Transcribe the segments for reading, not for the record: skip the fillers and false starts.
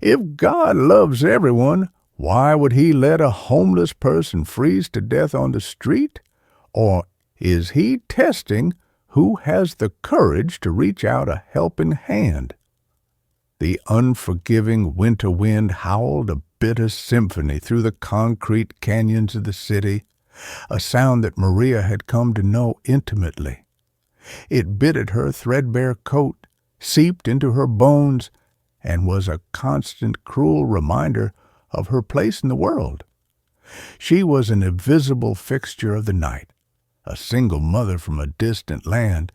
If God loves everyone, why would he let a homeless person freeze to death on the street? Or is he testing who has the courage to reach out a helping hand? The unforgiving winter wind howled a bitter symphony through the concrete canyons of the city, a sound that Maria had come to know intimately. It bitted her threadbare coat, seeped into her bones, and was a constant cruel reminder of her place in the world. She was an invisible fixture of the night, a single mother from a distant land,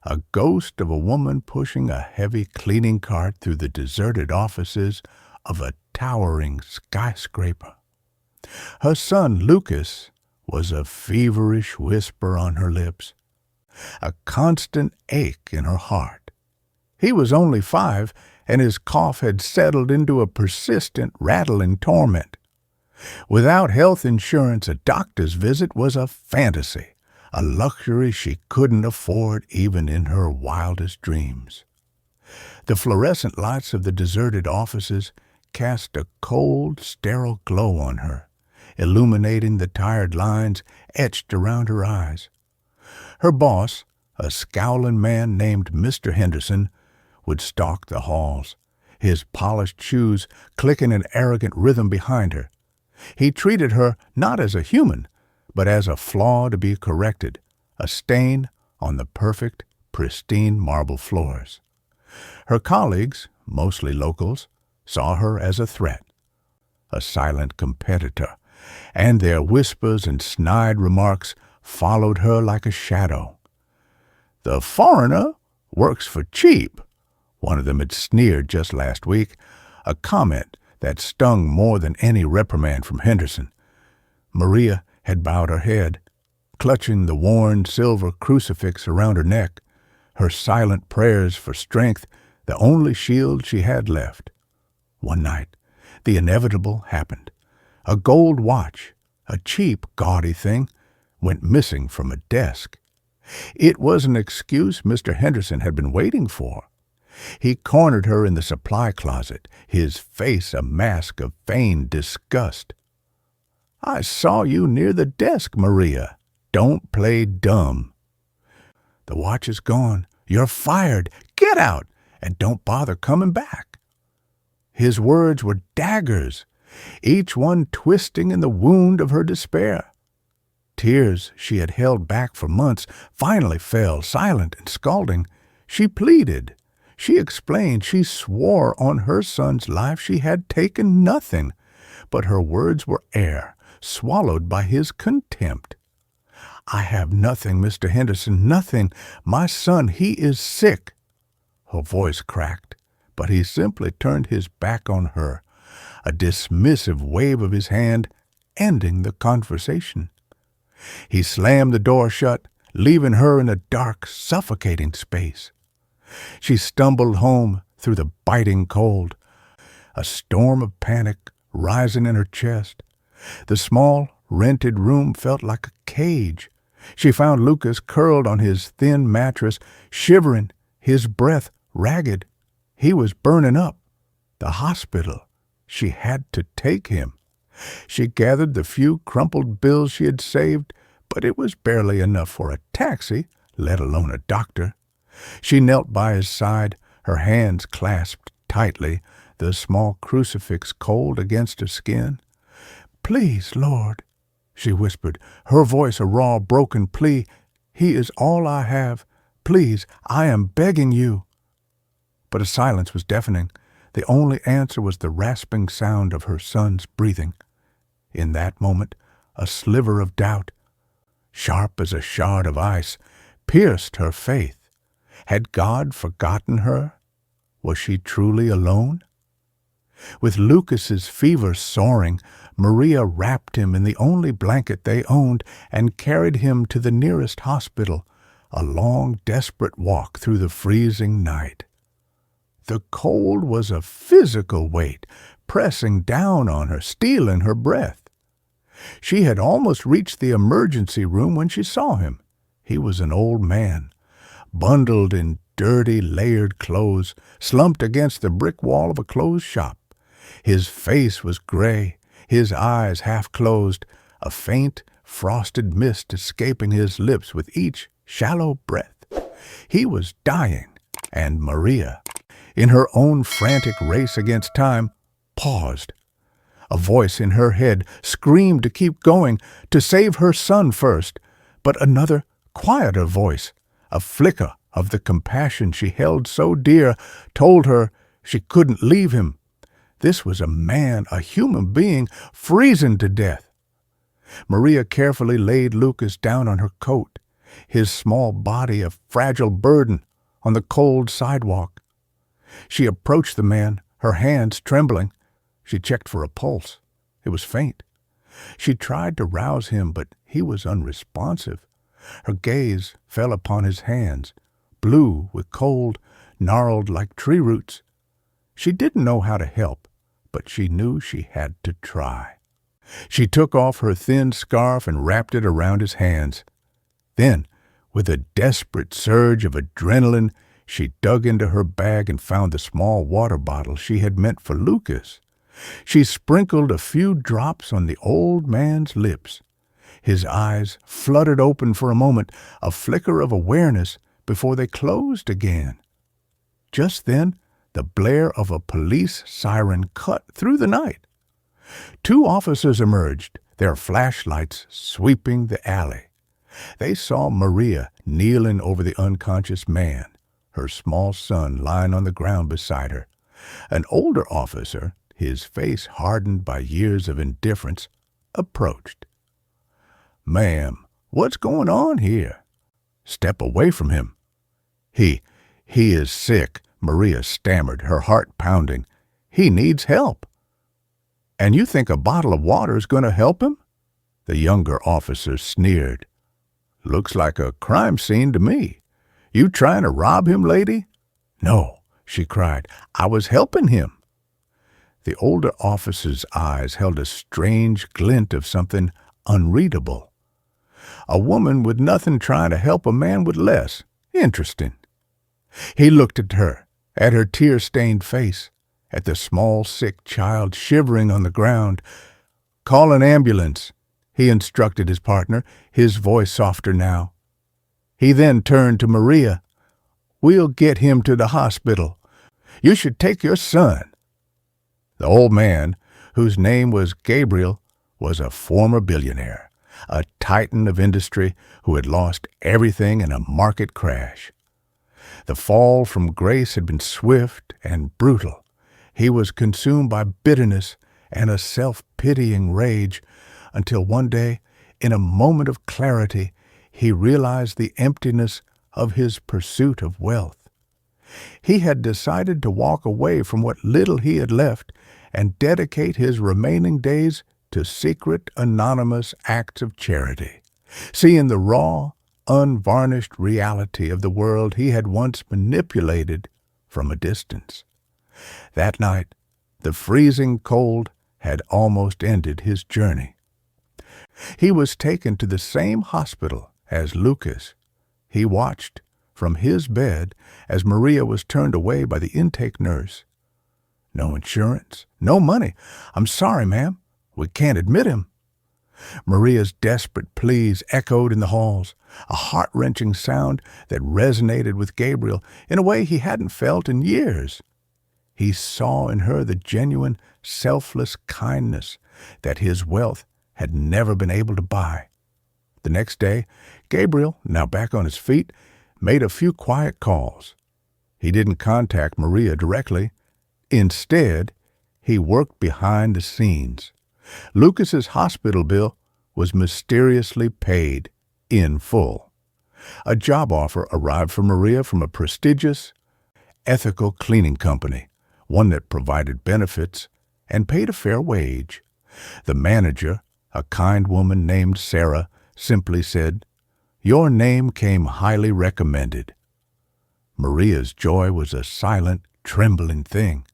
a ghost of a woman pushing a heavy cleaning cart through the deserted offices of a towering skyscraper. Her son, Lucas, was a feverish whisper on her lips, a constant ache in her heart. He was only 5, and his cough had settled into a persistent, rattling torment. Without health insurance, a doctor's visit was a fantasy, a luxury she couldn't afford even in her wildest dreams. The fluorescent lights of the deserted offices cast a cold, sterile glow on her, illuminating the tired lines etched around her eyes. Her boss, a scowling man named Mr. Henderson, would stalk the halls, his polished shoes clicking an arrogant rhythm behind her. He treated her not as a human, but as a flaw to be corrected, a stain on the perfect, pristine marble floors. Her colleagues, mostly locals, saw her as a threat, a silent competitor, and their whispers and snide remarks followed her like a shadow. "The foreigner works for cheap," one of them had sneered just last week, a comment that stung more than any reprimand from Henderson. Maria had bowed her head, clutching the worn silver crucifix around her neck, her silent prayers for strength the only shield she had left. One night, the inevitable happened. A gold watch, a cheap, gaudy thing, went missing from a desk. It was an excuse Mr. Henderson had been waiting for. He cornered her in the supply closet, his face a mask of feigned disgust. "I saw you near the desk, Maria. Don't play dumb. The watch is gone. You're fired. Get out, and don't bother coming back." His words were daggers, each one twisting in the wound of her despair. Tears she had held back for months finally fell, silent and scalding. She pleaded. She explained. She swore on her son's life she had taken nothing, but her words were air, swallowed by his contempt. "I have nothing, Mr. Henderson, nothing. My son, he is sick." Her voice cracked, but he simply turned his back on her, a dismissive wave of his hand ending the conversation. He slammed the door shut, leaving her in a dark, suffocating space. She stumbled home through the biting cold, a storm of panic rising in her chest. The small, rented room felt like a cage. She found Lucas curled on his thin mattress, shivering, his breath ragged. He was burning up. The hospital. She had to take him. She gathered the few crumpled bills she had saved, but it was barely enough for a taxi, let alone a doctor. She knelt by his side, her hands clasped tightly, the small crucifix cold against her skin. "Please, Lord," she whispered, her voice a raw, broken plea. "He is all I have. Please, I am begging you." But a silence was deafening. The only answer was the rasping sound of her son's breathing. In that moment, a sliver of doubt, sharp as a shard of ice, pierced her faith. Had God forgotten her? Was she truly alone? With Lucas's fever soaring, Maria wrapped him in the only blanket they owned and carried him to the nearest hospital, a long, desperate walk through the freezing night. The cold was a physical weight, pressing down on her, stealing her breath. She had almost reached the emergency room when she saw him. He was an old man, bundled in dirty, layered clothes, slumped against the brick wall of a closed shop, His face was gray, his eyes half closed, a faint, frosted mist escaping his lips with each shallow breath. He was dying, and Maria, in her own frantic race against time, paused. A voice in her head screamed to keep going, to save her son first, but another, quieter voice, a flicker of the compassion she held so dear, told her she couldn't leave him. This was a man, a human being, freezing to death. Maria carefully laid Lucas down on her coat, his small body a fragile burden, on the cold sidewalk. She approached the man, her hands trembling. She checked for a pulse. It was faint. She tried to rouse him, but he was unresponsive. Her gaze fell upon his hands, blue with cold, gnarled like tree roots. She didn't know how to help, but she knew she had to try. She took off her thin scarf and wrapped it around his hands. Then, with a desperate surge of adrenaline, she dug into her bag and found the small water bottle she had meant for Lucas. She sprinkled a few drops on the old man's lips. His eyes fluttered open for a moment, a flicker of awareness before they closed again. Just then, the blare of a police siren cut through the night. 2 officers emerged, their flashlights sweeping the alley. They saw Maria kneeling over the unconscious man, her small son lying on the ground beside her. An older officer, his face hardened by years of indifference, approached. "Ma'am, what's going on here?" "Step away from him." He is sick," Maria stammered, her heart pounding. "He needs help." "And you think a bottle of water is going to help him?" The younger officer sneered. "Looks like a crime scene to me. You trying to rob him, lady?" "No," she cried. "I was helping him." The older officer's eyes held a strange glint of something unreadable. A woman with nothing trying to help a man with less. Interesting. He looked at her tear-stained face, at the small sick child shivering on the ground. "Call an ambulance," he instructed his partner, his voice softer now. He then turned to Maria. "We'll get him to the hospital. You should take your son." The old man, whose name was Gabriel, was a former billionaire, a titan of industry who had lost everything in a market crash. The fall from grace had been swift and brutal. He was consumed by bitterness and a self-pitying rage until one day, in a moment of clarity, he realized the emptiness of his pursuit of wealth. He had decided to walk away from what little he had left and dedicate his remaining days to secret, anonymous acts of charity, seeing the raw, unvarnished reality of the world he had once manipulated from a distance. That night, the freezing cold had almost ended his journey. He was taken to the same hospital as Lucas. He watched from his bed as Maria was turned away by the intake nurse. "No insurance, no money. I'm sorry, ma'am. We can't admit him." Maria's desperate pleas echoed in the halls, a heart-wrenching sound that resonated with Gabriel in a way he hadn't felt in years. He saw in her the genuine, selfless kindness that his wealth had never been able to buy. The next day, Gabriel, now back on his feet, made a few quiet calls. He didn't contact Maria directly. Instead, he worked behind the scenes. Lucas's hospital bill was mysteriously paid in full. A job offer arrived for Maria from a prestigious, ethical cleaning company, one that provided benefits and paid a fair wage. The manager, a kind woman named Sarah, simply said, "Your name came highly recommended." Maria's joy was a silent, trembling thing.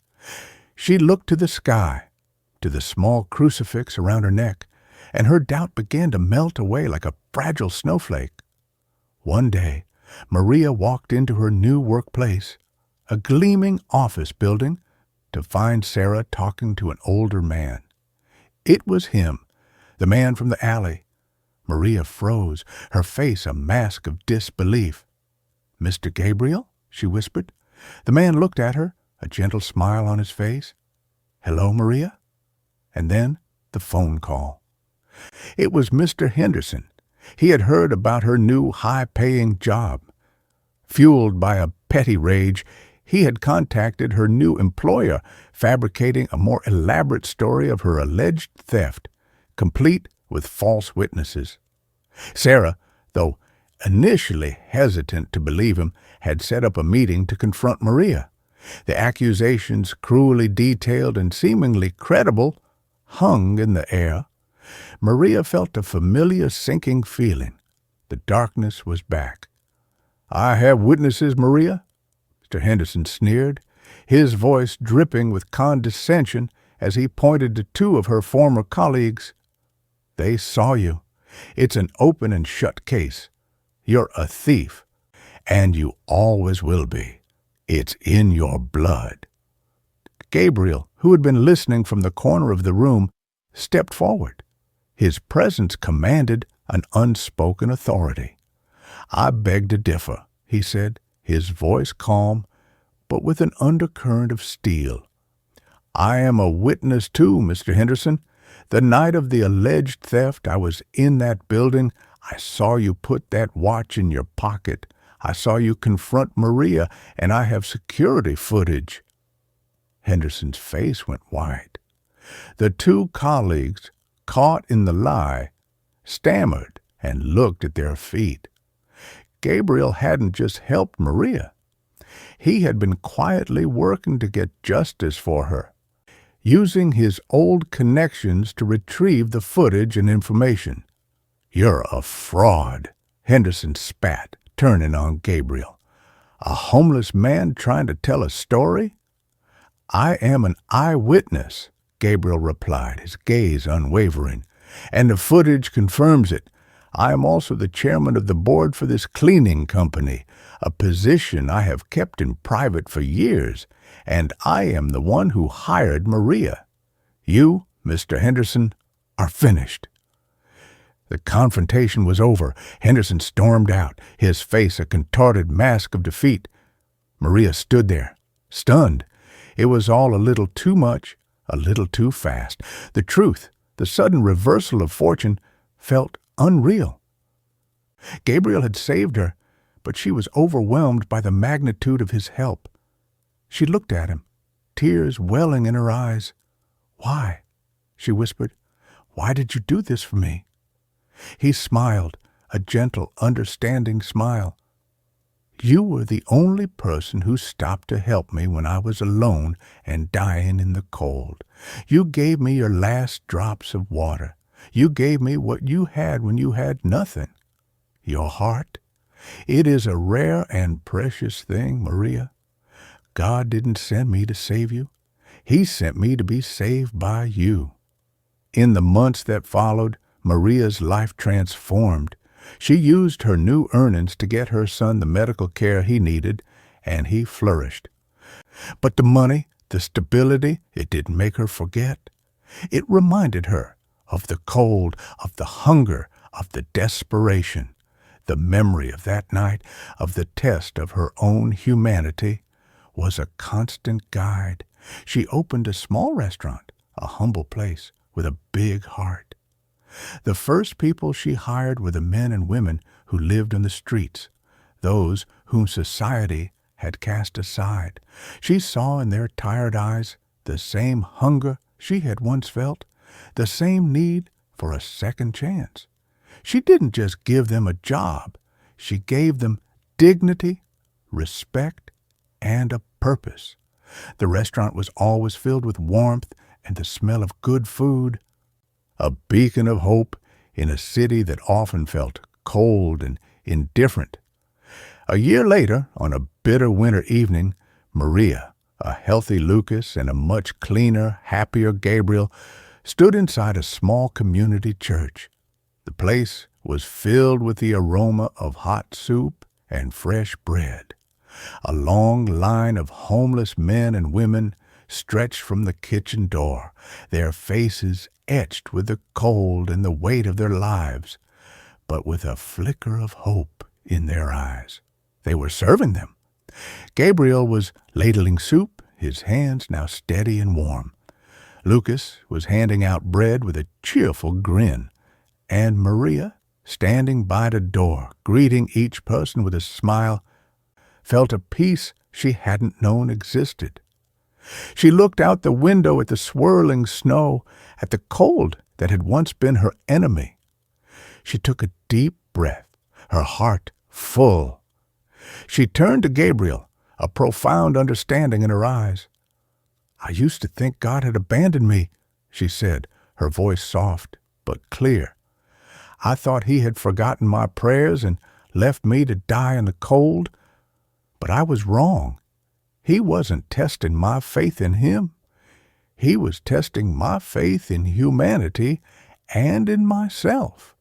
She looked to the sky, to the small crucifix around her neck, and her doubt began to melt away like a fragile snowflake. One day, Maria walked into her new workplace, a gleaming office building to find Sarah talking to an older man. It was him, the man from the alley. Maria froze, her face a mask of disbelief. "Mr. Gabriel?" she whispered. The man looked at her, a gentle smile on his face. "Hello, Maria?" And then the phone call. It was Mr. Henderson. He had heard about her new high-paying job. Fueled by a petty rage, he had contacted her new employer, fabricating a more elaborate story of her alleged theft, complete with false witnesses. Sarah, though initially hesitant to believe him, had set up a meeting to confront Maria. The accusations, cruelly detailed and seemingly credible, hung in the air. Maria felt a familiar sinking feeling. The darkness was back. "I have witnesses, Maria," Mr. Henderson sneered, his voice dripping with condescension as he pointed to two of her former colleagues. "They saw you. It's an open and shut case. You're a thief, and you always will be. It's in your blood." Gabriel, who had been listening from the corner of the room, stepped forward. His presence commanded an unspoken authority. "I beg to differ," he said, his voice calm, but with an undercurrent of steel. "I am a witness too, Mr. Henderson. The night of the alleged theft, I was in that building. I saw you put that watch in your pocket. I saw you confront Maria, and I have security footage." Henderson's face went white. The two colleagues, caught in the lie, stammered and looked at their feet. Gabriel hadn't just helped Maria. He had been quietly working to get justice for her, using his old connections to retrieve the footage and information. "You're a fraud," Henderson spat, turning on Gabriel. "A homeless man trying to tell a story?" "I am an eyewitness," Gabriel replied, his gaze unwavering, "and the footage confirms it. I am also the chairman of the board for this cleaning company, a position I have kept in private for years, and I am the one who hired Maria. You, Mr. Henderson, are finished." The confrontation was over. Henderson stormed out, his face a contorted mask of defeat. Maria stood there, stunned. It was all a little too much, a little too fast. The truth, the sudden reversal of fortune, felt unreal. Gabriel had saved her, but she was overwhelmed by the magnitude of his help. She looked at him, tears welling in her eyes. "Why?" she whispered. "Why did you do this for me?" He smiled, a gentle, understanding smile. "You were the only person who stopped to help me when I was alone and dying in the cold. You gave me your last drops of water. You gave me what you had when you had nothing. Your heart. It is a rare and precious thing, Maria. God didn't send me to save you. He sent me to be saved by you." In the months that followed, Maria's life transformed. She used her new earnings to get her son the medical care he needed, and he flourished. But the money, the stability, it didn't make her forget. It reminded her of the cold, of the hunger, of the desperation. The memory of that night, of the test of her own humanity, was a constant guide. She opened a small restaurant, a humble place with a big heart. The first people she hired were the men and women who lived on the streets, those whom society had cast aside. She saw in their tired eyes the same hunger she had once felt, the same need for a second chance. She didn't just give them a job. She gave them dignity, respect, and a purpose. The restaurant was always filled with warmth and the smell of good food, a beacon of hope in a city that often felt cold and indifferent. A year later, on a bitter winter evening, Maria, a healthy Lucas and a much cleaner, happier Gabriel, stood inside a small community church. The place was filled with the aroma of hot soup and fresh bread. A long line of homeless men and women, stretched from the kitchen door, their faces etched with the cold and the weight of their lives, but with a flicker of hope in their eyes. They were serving them. Gabriel was ladling soup, his hands now steady and warm. Lucas was handing out bread with a cheerful grin, and Maria, standing by the door, greeting each person with a smile, felt a peace she hadn't known existed. She looked out the window at the swirling snow, at the cold that had once been her enemy. She took a deep breath, her heart full. She turned to Gabriel, a profound understanding in her eyes. "I used to think God had abandoned me," she said, her voice soft but clear. "I thought he had forgotten my prayers and left me to die in the cold. But I was wrong. He wasn't testing my faith in him. He was testing my faith in humanity and in myself."